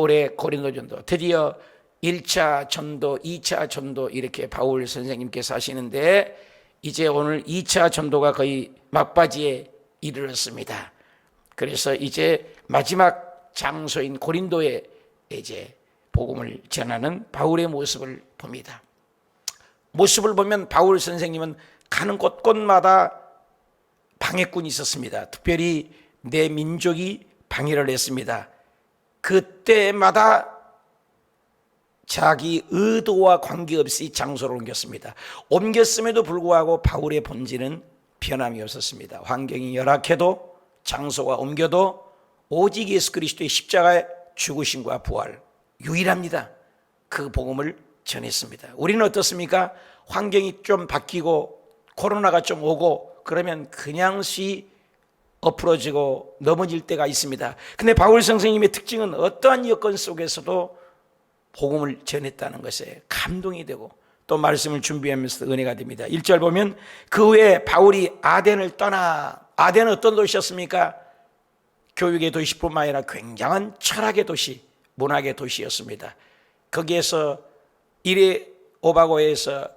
바울의 고린도 전도, 드디어 1차 전도, 2차 전도 이렇게 바울 선생님께서 하시는데 이제 오늘 2차 전도가 거의 막바지에 이르렀습니다. 그래서 이제 마지막 장소인 고린도에 이제 복음을 전하는 바울의 모습을 봅니다. 모습을 보면 바울 선생님은 가는 곳곳마다 방해꾼이 있었습니다. 특별히 내 민족이 방해를 했습니다. 그때마다 자기 의도와 관계없이 장소를 옮겼습니다. 옮겼음에도 불구하고 바울의 본질은 변함이 없었습니다. 환경이 열악해도 장소가 옮겨도 오직 예수 그리스도의 십자가의 죽으심과 부활 유일합니다. 그 복음을 전했습니다. 우리는 어떻습니까? 환경이 좀 바뀌고 코로나가 좀 오고 그러면 그냥 엎어지고 넘어질 때가 있습니다. 근데 바울 선생님의 특징은 어떠한 여건 속에서도 복음을 전했다는 것에 감동이 되고 또 말씀을 준비하면서 은혜가 됩니다. 1절 보면 그 후에 바울이 아덴을 떠나, 아덴은 어떤 도시였습니까? 교육의 도시뿐만 아니라 굉장한 철학의 도시, 문학의 도시였습니다. 거기에서 이레 오바고에서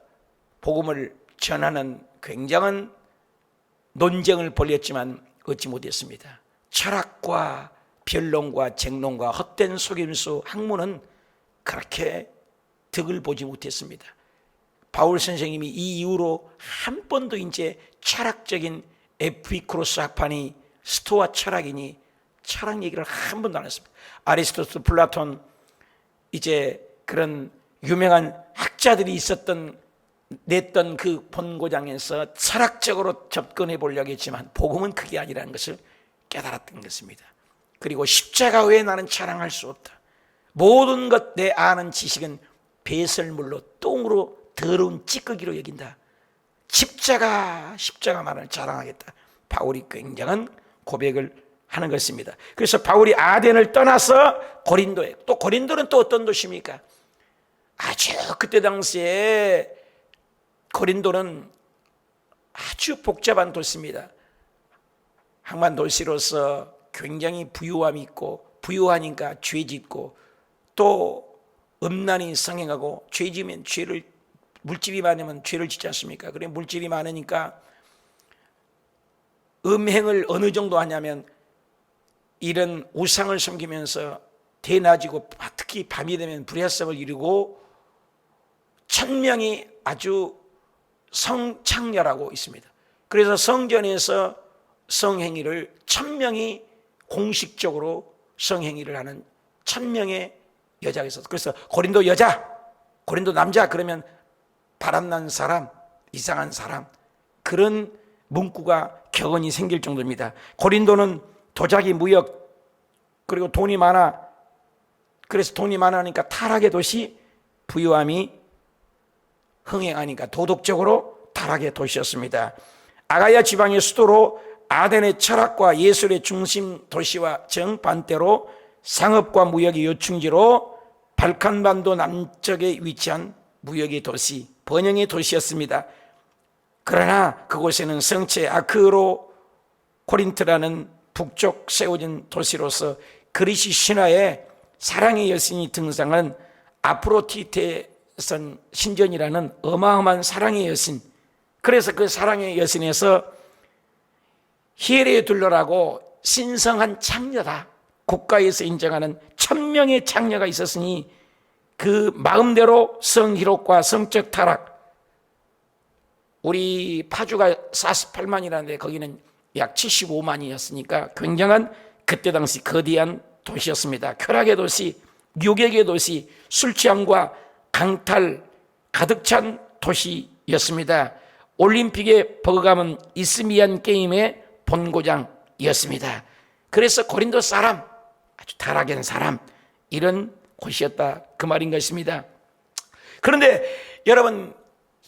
복음을 전하는 굉장한 논쟁을 벌였지만 얻지 못했습니다. 철학과 변론과 쟁론과 헛된 속임수 학문은 그렇게 득을 보지 못했습니다. 바울 선생님이 이 이후로 한 번도 이제 철학적인 에피쿠로스 학파니 스토아 철학이니 철학 얘기를 한 번도 안 했습니다. 아리스토텔, 플라톤 이제 그런 유명한 학자들이 냈던 그 본고장에서 철학적으로 접근해 보려고 했지만 복음은 그게 아니라는 것을 깨달았던 것입니다. 그리고 십자가 외에 나는 자랑할 수 없다. 모든 것 내 아는 지식은 배설물로 똥으로 더러운 찌꺼기로 여긴다. 십자가만을 자랑하겠다. 바울이 굉장한 고백을 하는 것입니다. 그래서 바울이 아덴을 떠나서 고린도에, 또 고린도는 또 어떤 도시입니까? 아주 그때 당시에 고린도는 아주 복잡한 도시입니다. 항만 도시로서 굉장히 부유함이 있고, 부유하니까 죄 짓고 또 음란이 성행하고, 죄 지으면 물질이 많으면 죄를 짓지 않습니까? 그래 물질이 많으니까 음행을 어느 정도 하냐면 이런 우상을 섬기면서 대낮이고 특히 밤이 되면 불야성을 이루고 천명이 아주 성창렬하고 있습니다. 그래서 성전에서 성행위를 1000명이 공식적으로 성행위를 하는 1000명의 여자가 있었어요. 그래서 고린도 여자, 고린도 남자 그러면 바람난 사람, 이상한 사람, 그런 문구가 격언이 생길 정도입니다. 고린도는 도자기 무역, 그리고 돈이 많아. 그래서 돈이 많으니까 타락의 도시, 부유함이 흥행하니까 도덕적으로 타락의 도시였습니다. 아가야 지방의 수도로 아덴의 철학과 예술의 중심 도시와 정반대로 상업과 무역의 요충지로 발칸반도 남쪽에 위치한 무역의 도시, 번영의 도시였습니다. 그러나 그곳에는 성체 아크로 코린트라는 북쪽 세워진 도시로서 그리스 신화에 사랑의 여신이 등장한 아프로디테선 신전이라는 어마어마한 사랑의 여신, 그래서 그 사랑의 여신에서 히에레둘러라고 신성한 창녀다, 국가에서 인정하는 1000명의 창녀가 있었으니 그 마음대로 성희롱과 성적 타락, 우리 파주가 48만이라는데 거기는 약 75만이었으니까 굉장한 그때 당시 거대한 도시였습니다. 쾌락의 도시, 유격의 도시, 술 취함과 강탈 가득 찬 도시였습니다. 올림픽의 버금가는 이스미안 게임의 본고장이었습니다. 그래서 고린도 사람, 아주 타락한 사람, 이런 곳이었다, 그 말인 것입니다. 그런데 여러분,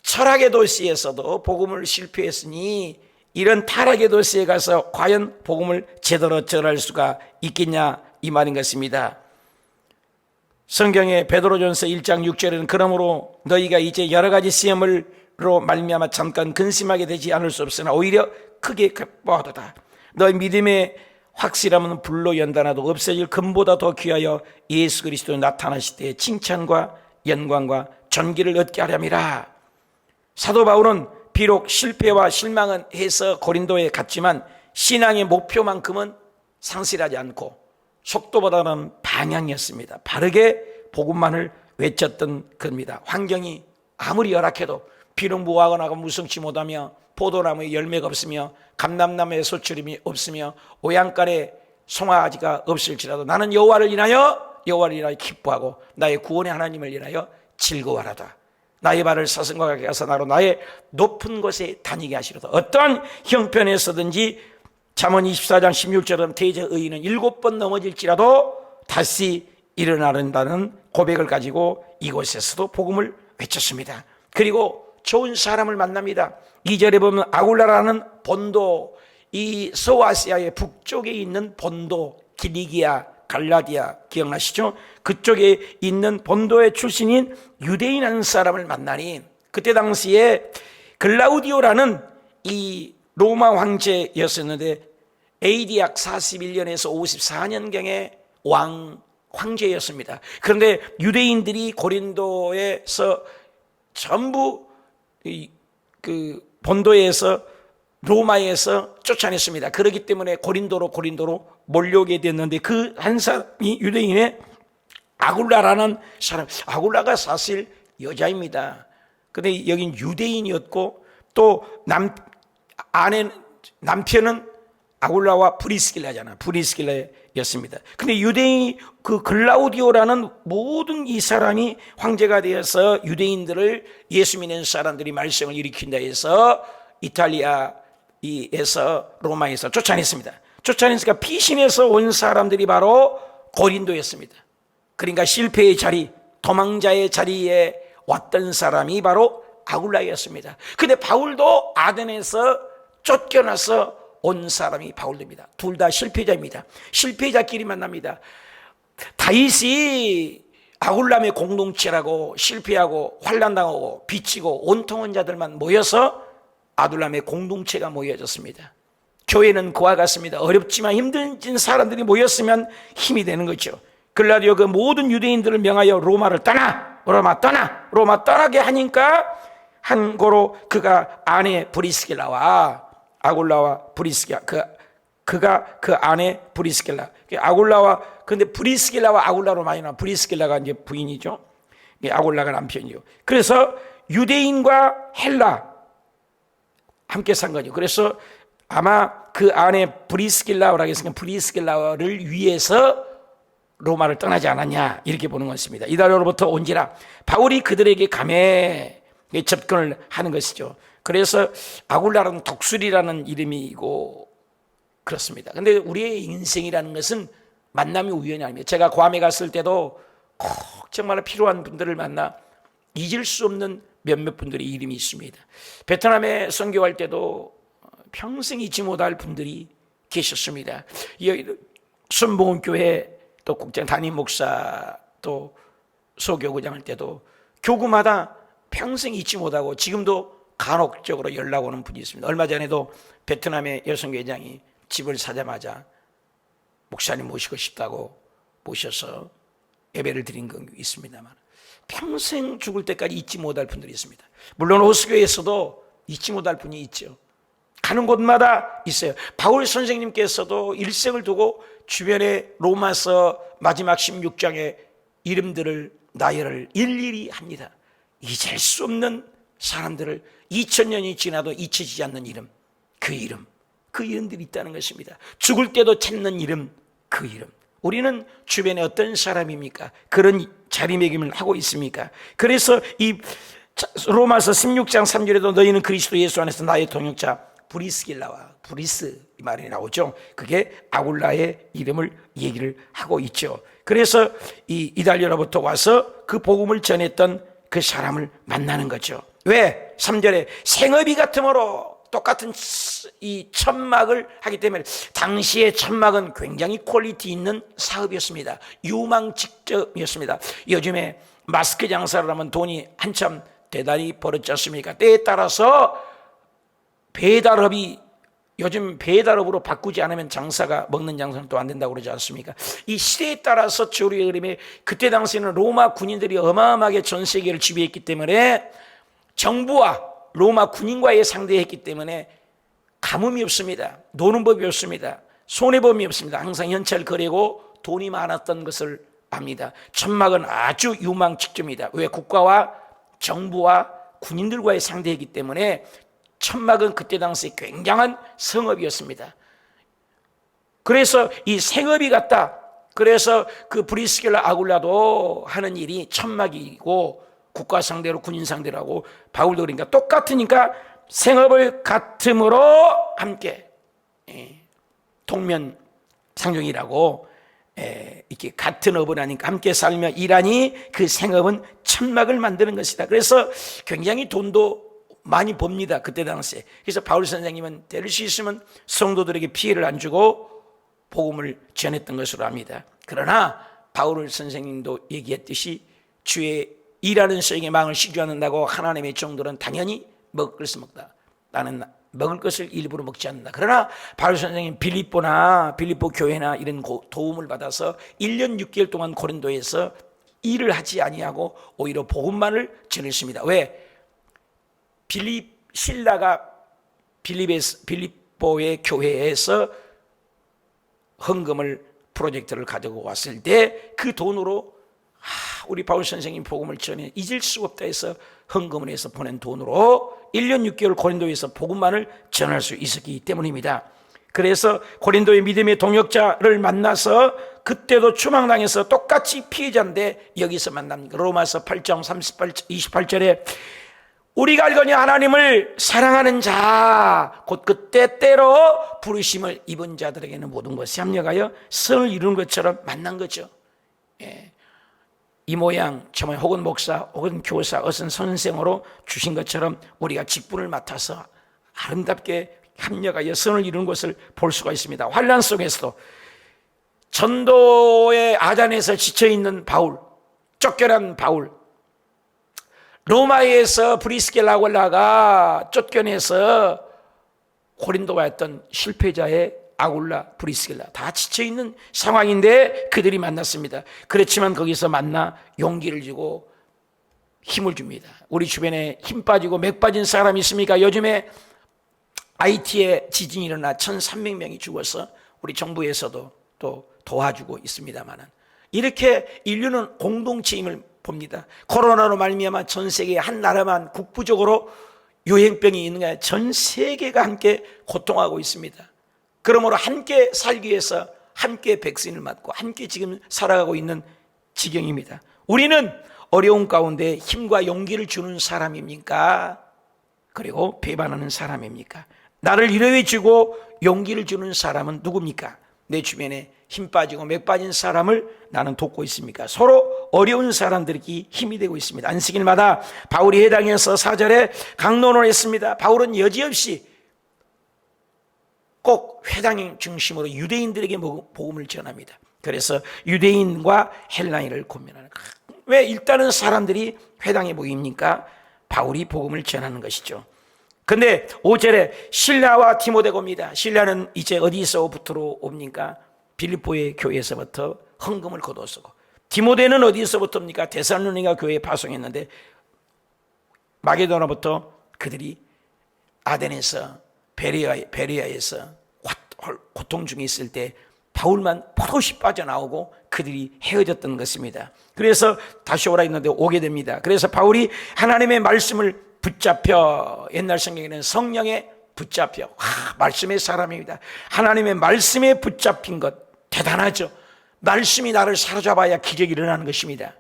철학의 도시에서도 복음을 실패했으니 이런 타락의 도시에 가서 과연 복음을 제대로 전할 수가 있겠냐, 이 말인 것입니다. 성경의 베드로전서 1장 6절에는 그러므로 너희가 이제 여러 가지 시험으로 말미암아 잠깐 근심하게 되지 않을 수 없으나 오히려 크게 기뻐하도다. 너희 믿음의 확실하면 불로 연단하도 없어질 금보다 더 귀하여 예수 그리스도 나타나실 때에 칭찬과 영광과 존귀를 얻게 하렵니다. 사도 바울은 비록 실패와 실망은 해서 고린도에 갔지만 신앙의 목표만큼은 상실하지 않고 속도보다는 방향이었습니다. 바르게 복음만을 외쳤던 겁니다. 환경이 아무리 열악해도 비록 무화과나가 무성치 못하며 포도나무에 열매가 없으며 감람나무에 소출임이 없으며 오양간에 송아지가 없을지라도 나는 여호와를 인하여 기뻐하고 나의 구원의 하나님을 인하여 즐거워하다. 나의 발을 사슴과 같게 하사 나로 나의 높은 곳에 다니게 하시로다. 어떠한 형편에서든지 잠언 24장 16절은 대저 의인은 7번 넘어질지라도 다시 일어나는다는 고백을 가지고 이곳에서도 복음을 외쳤습니다. 그리고 좋은 사람을 만납니다. 2절에 보면 아굴라라는 본도, 이 소아시아의 북쪽에 있는 본도, 길리기아, 갈라디아 기억나시죠? 그쪽에 있는 본도의 출신인 유대인 한 사람을 만나니 그때 당시에 글라우디오라는 이 로마 황제였었는데 AD 약 41년에서 54년경의 황제였습니다. 그런데 유대인들이 고린도에서 전부 그 본도에서 로마에서 쫓아냈습니다. 그렇기 때문에 고린도로 몰려오게 됐는데 그 한 사람이 유대인의 아굴라라는 사람, 아굴라가 사실 여자입니다. 근데 여긴 유대인이었고 또 남편은 아굴라와 브리스길라였습니다. 근데 유대인 그 글라우디오라는 모든 이 사람이 황제가 되어서 유대인들을 예수 믿는 사람들이 말썽을 일으킨다 해서 이탈리아에서 로마에서 쫓아냈습니다. 쫓아냈으니까 피신해서 온 사람들이 바로 고린도였습니다. 그러니까 실패의 자리, 도망자의 자리에 왔던 사람이 바로 아굴라였습니다. 근데 바울도 아덴에서 쫓겨나서 온 사람이 바울입니다. 둘 다 실패자입니다. 실패자끼리 만납니다. 다윗이 아굴람의 공동체라고 실패하고 환난당하고 비치고 온통한 자들만 모여서 아둘람의 공동체가 모여졌습니다. 교회는 그와 같습니다. 어렵지만 힘든 사람들이 모였으면 힘이 되는 거죠. 글라디오 그 모든 유대인들을 명하여 로마 떠나게 하니까 한 고로 그가 아내 브리스길라와 아굴라와 브리스길라 그가 그 아내 브리스길라 아굴라와 근데 브리스길라와 아굴라로 많이 나와. 브리스길라가 이제 부인이죠. 아굴라가 남편이요. 그래서 유대인과 헬라 함께 산 거죠. 그래서 아마 그 아내 브리스길라라고 했으니까 브리스길라를 위해서 로마를 떠나지 않았냐 이렇게 보는 것입니다. 이달로부터 온지라 바울이 그들에게 감에 접근을 하는 것이죠. 그래서 아굴라는 독수리라는 이름이고 그렇습니다. 근데 우리의 인생이라는 것은 만남이 우연이 아닙니다. 제가 괌에 갔을 때도 꼭 정말 필요한 분들을 만나 잊을 수 없는 몇몇 분들의 이름이 있습니다. 베트남에 선교할 때도 평생 잊지 못할 분들이 계셨습니다. 순복음교회 또 국장 담임 목사 또 소교구장 할 때도 교구마다 평생 잊지 못하고 지금도 간혹적으로 연락 오는 분이 있습니다. 얼마 전에도 베트남의 여성회장이 집을 사자마자 목사님 모시고 싶다고 모셔서 예배를 드린 건 있습니다만 평생 죽을 때까지 잊지 못할 분들이 있습니다. 물론 호수교에서도 잊지 못할 분이 있죠. 가는 곳마다 있어요. 바울 선생님께서도 일생을 두고 주변에 로마서 마지막 16장의 이름들을 나열을 일일이 합니다. 잊을 수 없는 사람들을 2000년이 지나도 잊혀지지 않는 이름, 그 이름들이 있다는 것입니다. 죽을 때도 찾는 이름, 그 이름. 우리는 주변에 어떤 사람입니까? 그런 자리매김을 하고 있습니까? 그래서 이 로마서 16장 3절에도 너희는 그리스도 예수 안에서 나의 동역자 브리스길라와 브리스 이 말이 나오죠. 그게 아굴라의 이름을 얘기를 하고 있죠. 그래서 이 이달리아로부터 와서 그 복음을 전했던 그 사람을 만나는 거죠. 왜? 3절에 생업이 같으므로 똑같은 이 천막을 하기 때문에 당시의 천막은 굉장히 퀄리티 있는 사업이었습니다. 유망직접이었습니다. 요즘에 마스크 장사를 하면 돈이 한참 대단히 벌어졌지 않습니까? 때에 따라서 배달업이 요즘 배달업으로 바꾸지 않으면 장사가, 먹는 장사는 또 안 된다고 그러지 않습니까? 이 시대에 따라서 조류의 흐름에, 그때 당시에는 로마 군인들이 어마어마하게 전 세계를 지배했기 때문에 정부와 로마 군인과의 상대했기 때문에 가뭄이 없습니다. 노는 법이 없습니다. 손해범이 없습니다. 항상 현찰 거래고 돈이 많았던 것을 압니다. 천막은 아주 유망직접입니다. 왜? 국가와 정부와 군인들과의 상대이기 때문에 천막은 그때 당시 굉장한 성업이었습니다. 그래서 이 생업이 같다. 그래서 그 브리스길라 아굴라도 하는 일이 천막이고 국가 상대로 군인 상대로 하고, 바울도 그러니까 똑같으니까 생업을 같음으로 함께 동면상종이라고 이렇게 같은 업을 하니까 함께 살며 일하니 그 생업은 천막을 만드는 것이다. 그래서 굉장히 돈도 많이 법니다. 그때 당시에. 그래서 바울 선생님은 될 수 있으면 성도들에게 피해를 안 주고 복음을 전했던 것으로 압니다. 그러나 바울 선생님도 얘기했듯이 주의 일하는 소에게 망을 시주 않는다고 하나님의 종들은 당연히 먹을 것을 먹다. 나는 먹을 것을 일부러 먹지 않는다. 그러나 바울 선생님 빌립보 교회나 이런 도움을 받아서 1년 6개월 동안 고린도에서 일을 하지 아니하고 오히려 복음만을 전했습니다. 왜? 신라가 빌립보의 교회에서 헌금을 프로젝트를 가지고 왔을 때 그 돈으로 우리 바울 선생님 복음을 전해 잊을 수 없다 해서 헌금을 해서 보낸 돈으로 1년 6개월 고린도에서 복음만을 전할 수 있었기 때문입니다. 그래서 고린도의 믿음의 동역자를 만나서 그때도 추망당해서 똑같이 피해자인데 여기서 만납니다. 로마서 8장 28절에 우리가 알거니 하나님을 사랑하는 자 곧 그때 때로 부르심을 입은 자들에게는 모든 것이 합력하여 선을 이루는 것처럼 만난 거죠. 이 모양 저 모양 혹은 목사 혹은 교사 어떤 선생으로 주신 것처럼 우리가 직분을 맡아서 아름답게 합력하여 선을 이루는 것을 볼 수가 있습니다. 환난 속에서도 전도의 아잔에서 지쳐있는 바울, 쫓겨난 바울, 로마에서 브리스길라 아굴라가 쫓겨내서 고린도와 했던 실패자의 아굴라, 브리스길라 다 지쳐있는 상황인데 그들이 만났습니다. 그렇지만 거기서 만나 용기를 주고 힘을 줍니다. 우리 주변에 힘 빠지고 맥 빠진 사람이 있습니까? 요즘에 IT에 지진이 일어나 1,300명이 죽어서 우리 정부에서도 또 도와주고 있습니다만, 이렇게 인류는 공동체임을 봅니다. 코로나로 말미암아 전 세계 한 나라만 국부적으로 유행병이 있는 게 아니라 전 세계가 함께 고통하고 있습니다. 그러므로 함께 살기 위해서 함께 백신을 맞고 함께 지금 살아가고 있는 지경입니다. 우리는 어려운 가운데 힘과 용기를 주는 사람입니까? 그리고 배반하는 사람입니까? 나를 위로해 주고 용기를 주는 사람은 누굽니까? 내 주변에 힘 빠지고 맥 빠진 사람을 나는 돕고 있습니까? 서로 어려운 사람들에게 힘이 되고 있습니다. 안식일마다 바울이 회당에서 4절에 강론을 했습니다. 바울은 여지없이 꼭 회당 중심으로 유대인들에게 복음을 전합니다. 그래서 유대인과 헬라인을 고민하는 거예요. 왜? 일단은 사람들이 회당에 모입니까? 바울이 복음을 전하는 것이죠. 근데 5절에 신라와 디모데가 옵니다. 신라는 이제 어디서부터 옵니까? 빌립보의 교회에서부터 헌금을 거둬쓰고, 디모데는 어디서부터 옵니까? 데살로니가 교회에 파송했는데 마게도나부터 그들이 아덴에서 베레아에서 고통 중에 있을 때 바울만 포도시 빠져나오고 그들이 헤어졌던 것입니다. 그래서 다시 오라 했는데 오게 됩니다. 그래서 바울이 하나님의 말씀을 붙잡혀, 옛날 성경에는 성령에 붙잡혀, 말씀의 사람입니다. 하나님의 말씀에 붙잡힌 것 대단하죠. 말씀이 나를 사로잡아야 기적이 일어나는 것입니다.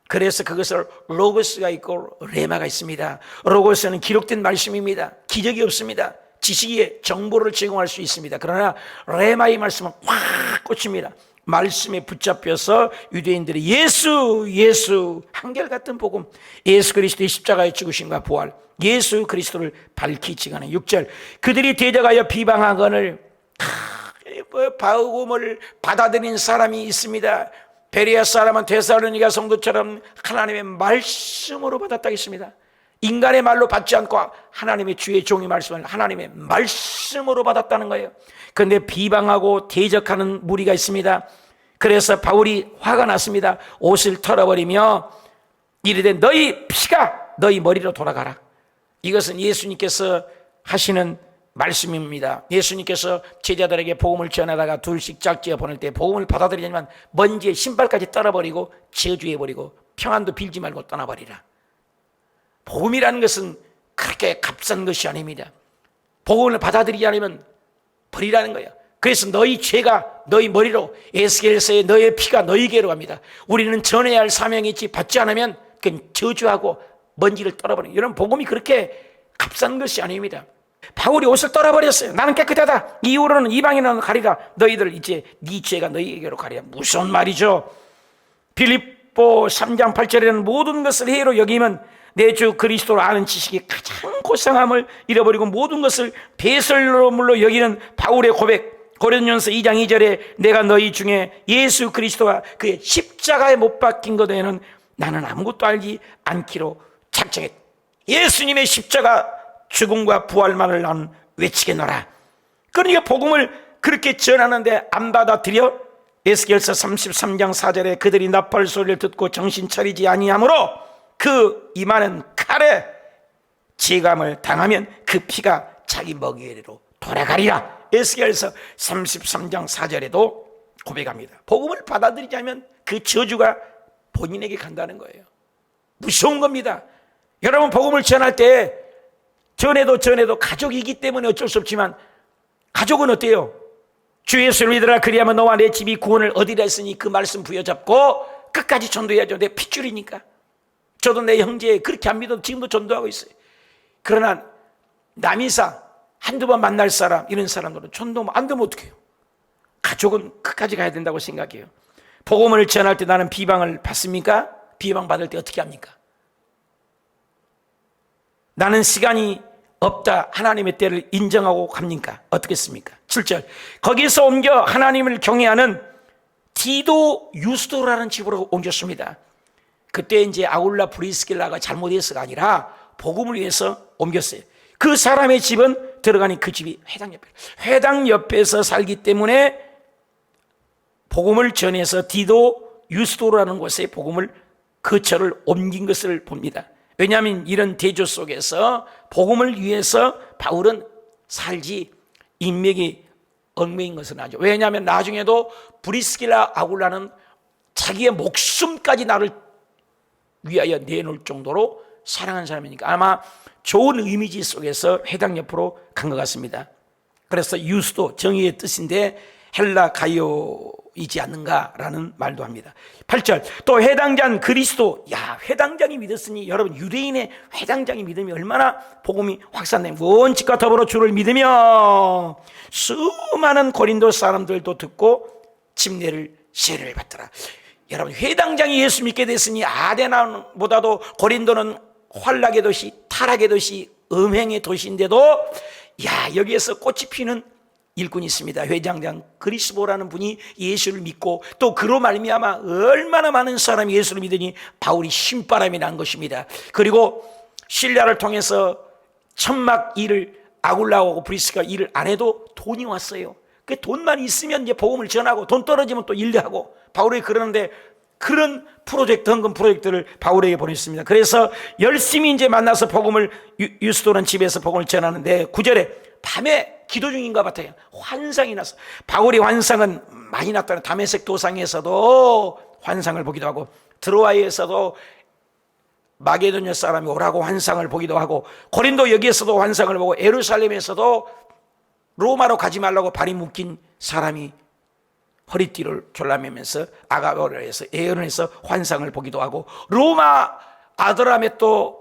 그래서 그것을 로고스가 있고 레마가 있습니다. 로고스는 기록된 말씀입니다. 기적이 없습니다. 지식의 정보를 제공할 수 있습니다. 그러나 레마의 말씀은 확 꽂힙니다. 말씀에 붙잡혀서 유대인들이 예수 한결같은 복음, 예수 그리스도의 십자가의 죽으심과 부활, 예수 그리스도를 밝히지 않은 6절 그들이 대적하여 비방하거늘 복음을 받아들인 사람이 있습니다. 베레아 사람은 데살로니가 성도처럼 하나님의 말씀으로 받았다 했습니다. 인간의 말로 받지 않고 하나님의 주의 종의 말씀을 하나님의 말씀으로 받았다는 거예요. 그런데 비방하고 대적하는 무리가 있습니다. 그래서 바울이 화가 났습니다. 옷을 털어버리며 이르되 너희 피가 너희 머리로 돌아가라. 이것은 예수님께서 하시는 말씀입니다. 예수님께서 제자들에게 복음을 전하다가 둘씩 짝지어 보낼 때 복음을 받아들이지만 먼지에 신발까지 떨어버리고 저주해버리고 평안도 빌지 말고 떠나버리라. 복음이라는 것은 그렇게 값싼 것이 아닙니다. 복음을 받아들이지 않으면 버리라는 거예요. 그래서 너희 죄가 너희 머리로, 에스겔서에 너의 피가 너희에게로 갑니다. 우리는 전해야 할 사명이 있지, 받지 않으면 그건 저주하고 먼지를 떨어버리는, 이런 복음이 그렇게 값싼 것이 아닙니다. 바울이 옷을 떨어버렸어요. 나는 깨끗하다. 이후로는 이방인은 가리라. 너희들 이제 네 죄가 너희에게로 가리라. 무슨 말이죠? 빌립보 3장 8절에는 모든 것을 해로 여기면 내 주 그리스도를 아는 지식이 가장 고상함을 잃어버리고 모든 것을 배설물로 여기는 바울의 고백. 고린도전서 2장 2절에 내가 너희 중에 예수 그리스도와 그의 십자가에 못 박힌 것 외에는 나는 아무것도 알지 않기로 작정했다. 예수님의 십자가 죽음과 부활만을 나는 외치겠노라. 그러니까 복음을 그렇게 전하는데 안 받아들여? 에스겔서 33장 4절에 그들이 나팔 소리를 듣고 정신 차리지 아니하므로 그 임하는 칼에 제감을 당하면 그 피가 자기 먹이로 돌아가리라. 에스겔서 33장 4절에도 고백합니다. 복음을 받아들이지 않으면 그 저주가 본인에게 간다는 거예요. 무서운 겁니다. 여러분, 복음을 전할 때 전해도 가족이기 때문에 어쩔 수 없지만, 가족은 어때요? 주 예수를 믿으라 그리하면 너와 내 집이 구원을 얻으리라 했으니 그 말씀 부여잡고 끝까지 전도해야죠. 내 핏줄이니까. 저도 내 형제 그렇게 안 믿어도 지금도 전도하고 있어요. 그러나 남이사 한두 번 만날 사람, 이런 사람들은 전도 안 되면 어떡해요? 가족은 끝까지 가야 된다고 생각해요. 복음을 전할 때 나는 비방을 받습니까? 비방받을 때 어떻게 합니까? 나는 시간이 없다, 하나님의 때를 인정하고 갑니까? 어떻게 했습니까? 7절, 거기서 옮겨 하나님을 경외하는 디도 유스도라는 집으로 옮겼습니다. 그때 이제 아굴라 브리스길라가 잘못해서가 아니라 복음을 위해서 옮겼어요. 그 사람의 집은 들어가니 그 집이 회당 옆에서 살기 때문에 복음을 전해서 디도 유스도라는 곳에 복음을, 그 절을 옮긴 것을 봅니다. 왜냐하면 이런 대조 속에서 복음을 위해서 바울은 살지 인맥이 얽매인 것은 아니죠. 왜냐하면 나중에도 브리스길라 아굴라는 자기의 목숨까지 나를 위하여 내놓을 정도로 사랑하는 사람이니까 아마 좋은 이미지 속에서 회당 옆으로 간 것 같습니다. 그래서 유스도, 정의의 뜻인데 헬라 가요이지 않는가라는 말도 합니다. 8절, 또 회당장 그리스도. 야, 회당장이 믿었으니 여러분, 유대인의 회당장이 믿으면 얼마나 복음이 확산돼. 원칙과 더불어 주를 믿으며 수많은 고린도 사람들도 듣고 침례를 세례를 받더라. 여러분, 회당장이 예수 믿게 됐으니 아데나보다도 고린도는 환락의 도시, 타락의 도시, 음행의 도시인데도 야, 여기에서 꽃이 피는 일꾼이 있습니다. 회장장 그리스도라는 분이 예수를 믿고 또 그로 말미암아 얼마나 많은 사람이 예수를 믿으니 바울이 신바람이 난 것입니다. 그리고 신라를 통해서 천막 일을 아굴라하고 브리스가 일을 안 해도 돈이 왔어요. 그 돈만 있으면 이제 복음을 전하고, 돈 떨어지면 또 일도 하고, 바울이 그러는데 그런 프로젝트, 헌금 프로젝트를 바울에게 보냈습니다. 그래서 열심히 이제 만나서 복음을, 유스도라는 집에서 복음을 전하는데 9절에 밤에 기도 중인가 같아요. 환상이 났어. 바울이 환상은 많이 났다는, 다메섹 도상에서도 환상을 보기도 하고, 드로아에서도 마게도냐 사람이 오라고 환상을 보기도 하고, 고린도 여기에서도 환상을 보고, 예루살렘에서도 로마로 가지 말라고 발이 묶인 사람이 허리띠를 졸라매면서 아가보라에서 예언을 해서 환상을 보기도 하고, 로마 아드라메토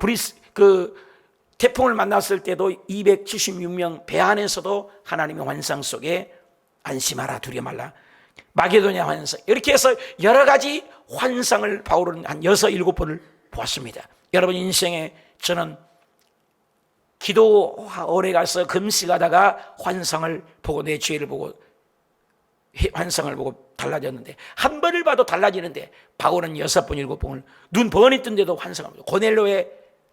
태풍을 만났을 때도 276명 배 안에서도 하나님의 환상 속에 안심하라, 두려워 말라, 마게도냐 환상, 이렇게 해서 여러 가지 환상을 바울은 한 6, 7번을 보았습니다. 여러분 인생에 저는 기도원에 가서 금식하다가 환상을 보고, 내 죄를 보고 환상을 보고 달라졌는데, 한 번을 봐도 달라지는데 바울은 6번, 7번을 눈 번이 뜬데도 환상을 보고, 고넬로의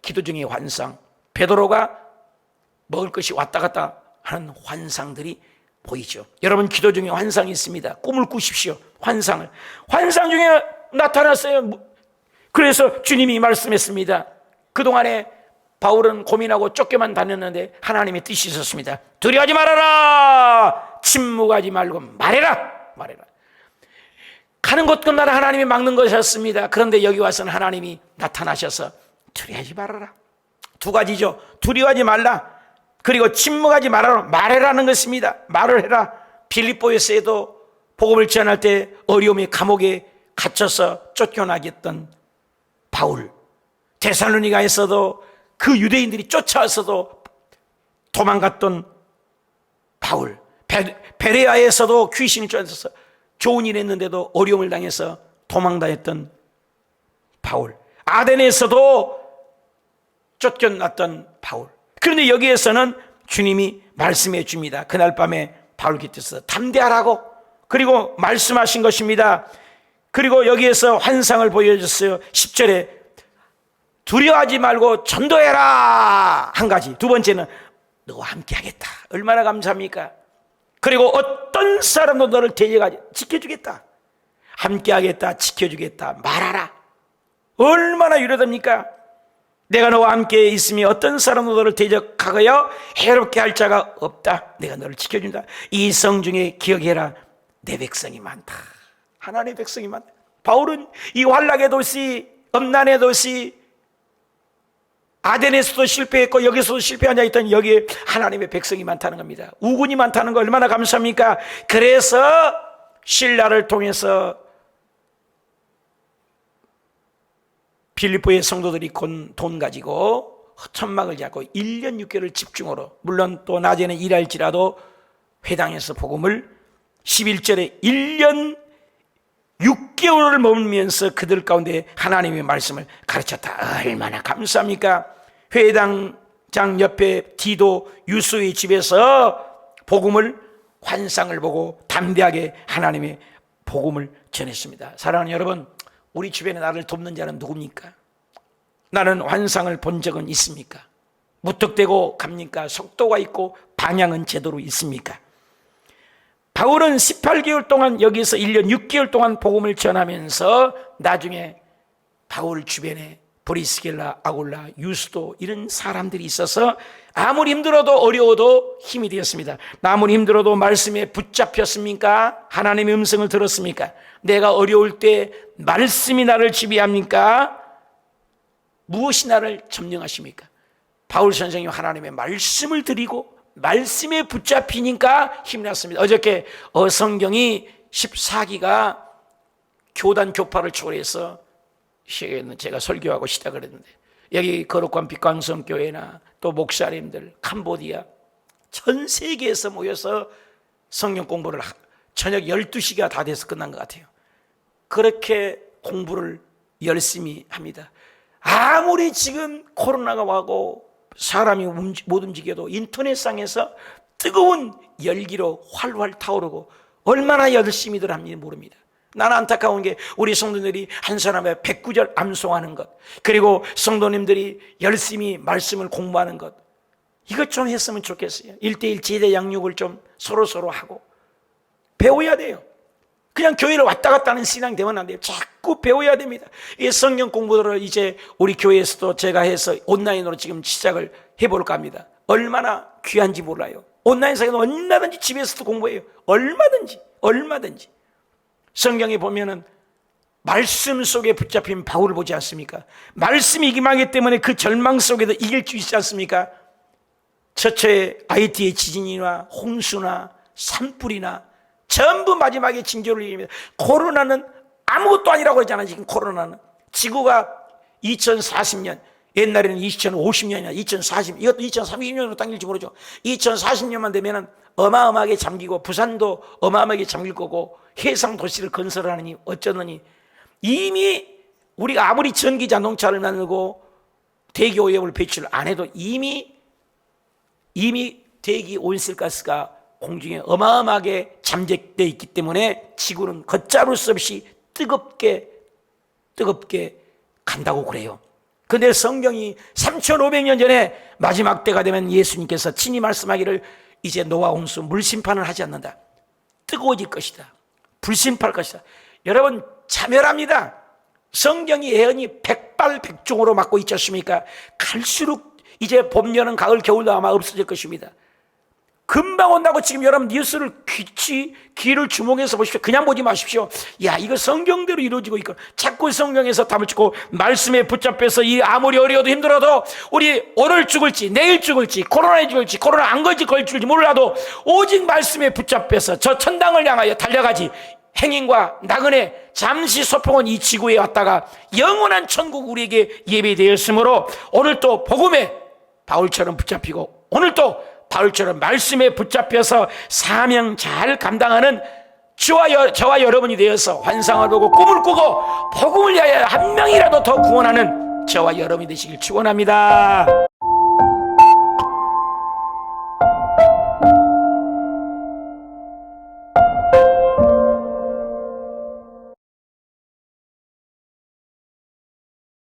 기도 중에 환상, 베드로가 먹을 것이 왔다 갔다 하는 환상들이 보이죠. 여러분, 기도 중에 환상이 있습니다. 꿈을 꾸십시오. 환상 중에 나타났어요. 그래서 주님이 말씀했습니다. 그동안에 바울은 고민하고 쫓겨만 다녔는데 하나님의 뜻이 있었습니다. 두려워하지 말아라, 침묵하지 말고 말해라. 가는 곳곳마다 하나님이 막는 것이었습니다. 그런데 여기 와서는 하나님이 나타나셔서 두려워하지 말아라. 두 가지죠. 두려워하지 말라, 그리고 침묵하지 말아라. 말해라는 것입니다. 말을 해라. 빌립보에서도 복음을 전할 때 어려움의 감옥에 갇혀서 쫓겨나겠던 바울, 데살로니가에서도 그 유대인들이 쫓아와서도 도망갔던 바울, 베레아에서도 귀신이 쫓아서 좋은 일 했는데도 어려움을 당해서 도망다녔던 바울, 아덴에서도 쫓겨났던 바울. 그런데 여기에서는 주님이 말씀해 줍니다. 그날 밤에 바울 곁에서 담대하라고, 그리고 말씀하신 것입니다. 그리고 여기에서 환상을 보여줬어요. 10절에 두려워하지 말고 전도해라, 한 가지. 두 번째는 너와 함께 하겠다. 얼마나 감사합니까? 그리고 어떤 사람도 너를 대적하지, 지켜주겠다. 함께 하겠다, 지켜주겠다, 말하라. 얼마나 유료됩니까? 내가 너와 함께 있으니 어떤 사람도 너를 대적하거나 해롭게 할 자가 없다. 내가 너를 지켜준다. 이 성 중에 기억해라, 내 백성이 많다. 하나님의 백성이 많다. 바울은 이 환락의 도시, 엄난의 도시, 아덴에서도 실패했고 여기서도 실패한 자 있던 여기에 하나님의 백성이 많다는 겁니다. 우군이 많다는 거 얼마나 감사합니까? 그래서 신라를 통해서 빌립보의 성도들이 돈 가지고 천막을 잡고 1년 6개월 집중으로, 물론 또 낮에는 일할지라도 회당에서 복음을 11절에 1년 6개월을 머물면서 그들 가운데 하나님의 말씀을 가르쳤다. 얼마나 감사합니까? 회당장 옆에 디도 유수의 집에서 복음을, 환상을 보고 담대하게 하나님의 복음을 전했습니다. 사랑하는 여러분, 우리 주변에 나를 돕는 자는 누굽니까? 나는 환상을 본 적은 있습니까? 무턱대고 갑니까? 속도가 있고 방향은 제대로 있습니까? 바울은 18개월 동안 여기서 1년 6개월 동안 복음을 전하면서 나중에 바울 주변에 브리스길라, 아굴라, 유스도 이런 사람들이 있어서 아무리 힘들어도 어려워도 힘이 되었습니다. 아무리 힘들어도 말씀에 붙잡혔습니까? 하나님의 음성을 들었습니까? 내가 어려울 때 말씀이 나를 지배합니까? 무엇이 나를 점령하십니까? 바울 선생님 하나님의 말씀을 드리고 말씀에 붙잡히니까 힘이 났습니다. 어저께 어성경이 14기가 교단 교파를 초월해서 제가 설교하고 시작을 했는데, 여기 거룩한 빛광성교회나 또 목사님들, 캄보디아 전 세계에서 모여서 성경 공부를 저녁 12시가 다 돼서 끝난 것 같아요. 그렇게 공부를 열심히 합니다. 아무리 지금 코로나가 와고 사람이 못 움직여도 인터넷상에서 뜨거운 열기로 활활 타오르고 얼마나 열심히들 합니다 모릅니다. 나는 안타까운 게 우리 성도들이 한 사람의 109절 암송하는 것, 그리고 성도님들이 열심히 말씀을 공부하는 것, 이것 좀 했으면 좋겠어요. 1:1 제대 양육을 좀 서로 하고 배워야 돼요. 그냥 교회를 왔다 갔다 하는 신앙 되면 안 돼요. 자꾸 배워야 됩니다. 이 성경 공부를 이제 우리 교회에서도 제가 해서 온라인으로 지금 시작을 해볼까 합니다. 얼마나 귀한지 몰라요. 온라인상에서 얼마든지 집에서도 공부해요. 얼마든지. 성경에 보면은 말씀 속에 붙잡힌 바울을 보지 않습니까? 말씀이 임하기 때문에 그 절망 속에도 이길 수 있지 않습니까? 처처에 아이티의 지진이나 홍수나 산불이나 전부 마지막에 징조를 이깁니다. 코로나는 아무것도 아니라고 그러잖아요. 지금 코로나는 지구가 2040년, 옛날에는 2050년이나 2040, 이것도 2030년으로 당길지 모르죠. 2040년만 되면은 어마어마하게 잠기고 부산도 어마어마하게 잠길 거고 해상 도시를 건설하느니 어쩌느니, 이미 우리가 아무리 전기 자동차를 만들고 대기 오염을 배출 안 해도 이미 대기 온실가스가 공중에 어마어마하게 잠재되어 있기 때문에 지구는 걷잡을 수 없이 뜨겁게 간다고 그래요. 근데 성경이 3,500년 전에 마지막 때가 되면 예수님께서 친히 말씀하기를 이제 노아 홍수 물심판을 하지 않는다. 뜨거워질 것이다. 불심판할 것이다. 여러분 자멸합니다. 성경이 예언이 백발백중으로 맞고 있지 않습니까? 갈수록 이제 봄, 여름, 가을, 겨울도 아마 없어질 것입니다. 금방 온다고 지금 여러분 뉴스를 귀를 주목해서 보십시오. 그냥 보지 마십시오. 야, 이거 성경대로 이루어지고 있고 자꾸 성경에서 담을 찍고 말씀에 붙잡혀서 이 아무리 어려워도 힘들어도 우리 오늘 죽을지 내일 죽을지 코로나에 죽을지 코로나 안 걸릴지 몰라도 오직 말씀에 붙잡혀서 저 천당을 향하여 달려가지 행인과 나그네 잠시 소풍은 이 지구에 왔다가 영원한 천국 우리에게 예비되었으므로 오늘 또 복음에 바울처럼 붙잡히고 오늘 또 바울처럼 말씀에 붙잡혀서 사명 잘 감당하는 저와 여러분이 되어서 환상을 보고 꿈을 꾸고 복음을 위하여 한 명이라도 더 구원하는 저와 여러분이 되시길 축원합니다.